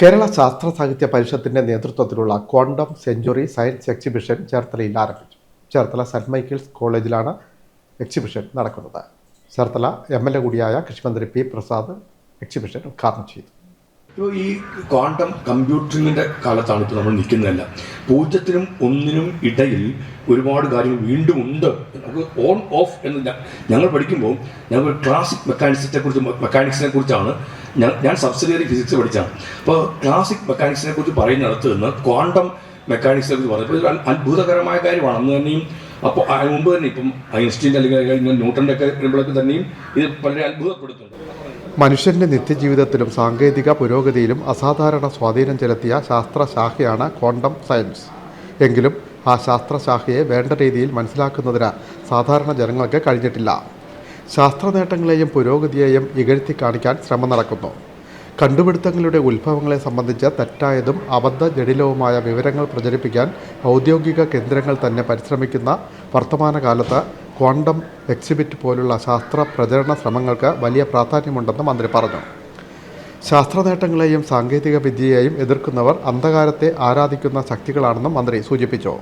കേരള ശാസ്ത്ര സാഹിത്യ പരിഷത്തിന്റെ നേതൃത്വത്തിലുള്ള ക്വാണ്ടം സെഞ്ചുറി സയൻസ് എക്സിബിഷൻ ചേർത്തലയിൽ ആരംഭിച്ചു. ചേർത്തല സെന്റ് മൈക്കിൾസ് കോളേജിലാണ് എക്സിബിഷൻ നടക്കുന്നത്. ചേർത്തല MLA കൂടിയായ കൃഷിമന്ത്രി P. പ്രസാദ് എക്സിബിഷൻ ഉദ്ഘാടനം ചെയ്തു. ഇപ്പോൾ ഈ ക്വാണ്ടം കമ്പ്യൂട്ടിങ്ങിൻ്റെ കാലത്താണ് ഇപ്പോൾ നമ്മൾ നിൽക്കുന്നതല്ല. 0 നും 1 നും ഇടയിൽ ഒരുപാട് കാര്യങ്ങൾ വീണ്ടും ഉണ്ട്. നമുക്ക് ഓൺ ഓഫ് എന്ന് ഞങ്ങൾ പഠിക്കുമ്പോൾ ഞങ്ങൾ ക്ലാസിക് മെക്കാനിക്സിനെ കുറിച്ചാണ് ഞാൻ സബ്സിഡിയറി ഫിസിക്സ് പഠിച്ചാണ്. അപ്പോൾ ക്ലാസിക് മെക്കാനിക്സിനെ കുറിച്ച് പറയുന്നിടത്ത് നിന്ന് ക്വാണ്ടം മെക്കാനിക്സിനെ കുറിച്ച് പറഞ്ഞപ്പോൾ ഒരു അത്ഭുതകരമായ കാര്യമാണ്. അന്ന് തന്നെയും അപ്പോൾ അതിന് മുമ്പ് തന്നെ ഇപ്പം ഐൻസ്റ്റീൻ്റെ അല്ലെങ്കിൽ ന്യൂട്ടൻ്റെ ഒക്കെ വരുമ്പോഴൊക്കെ തന്നെയും ഇത് വളരെ അത്ഭുതപ്പെടുത്തുന്നുണ്ട്. മനുഷ്യന്റെ നിത്യജീവിതത്തിലും സാങ്കേതിക പുരോഗതിയിലും അസാധാരണ സ്വാധീനം ചെലുത്തിയ ശാസ്ത്രശാഖയാണ് ക്വാണ്ടം സയൻസ്. എങ്കിലും ആ ശാസ്ത്രശാഖയെ വേണ്ട രീതിയിൽ മനസ്സിലാക്കുന്നതിന് സാധാരണ ജനങ്ങൾക്ക് കഴിഞ്ഞിട്ടില്ല. ശാസ്ത്ര നേട്ടങ്ങളെയും പുരോഗതിയെയും ഇകഴ്ത്തി കാണിക്കാൻ ശ്രമം നടക്കുന്നു. കണ്ടുപിടുത്തങ്ങളുടെ ഉത്ഭവങ്ങളെ സംബന്ധിച്ച് തെറ്റായതും അബദ്ധജടിലവുമായ വിവരങ്ങൾ പ്രചരിപ്പിക്കാൻ ഔദ്യോഗിക കേന്ദ്രങ്ങൾ തന്നെ പരിശ്രമിക്കുന്ന വർത്തമാനകാലത്ത് ക്വാണ്ടം എക്സിബിറ്റ് പോലുള്ള ശാസ്ത്ര പ്രചരണ ശ്രമങ്ങൾക്ക് വലിയ പ്രാധാന്യമുണ്ടെന്ന് മന്ത്രി പറഞ്ഞു. ശാസ്ത്ര നേട്ടങ്ങളെയും സാങ്കേതിക വിദ്യയെയും എതിർക്കുന്നവർ അന്ധകാരത്തെ ആരാധിക്കുന്ന ശക്തികളാണെന്നും മന്ത്രി സൂചിപ്പിച്ചു.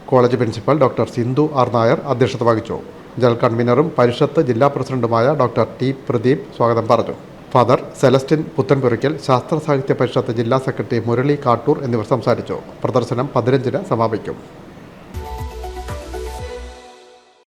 College principal doctor Sindhu R Nair അധ്യക്ഷത വഹിച്ചു. ജനറൽ കൺവീനറും പരിഷത്ത് ജില്ലാ പ്രസിഡന്റുമായ ഡോക്ടർ T. പ്രദീപ് സ്വാഗതം പറഞ്ഞു. ഫാദർ സെലസ്റ്റിൻ പുത്തൻപുരയ്ക്കൽ, ശാസ്ത്ര സാഹിത്യ പരിഷത്ത് ജില്ലാ സെക്രട്ടറി മുരളി കാട്ടൂർ എന്നിവർ സംസാരിച്ചു. പ്രദർശനം 15-ന് സമാപിക്കും.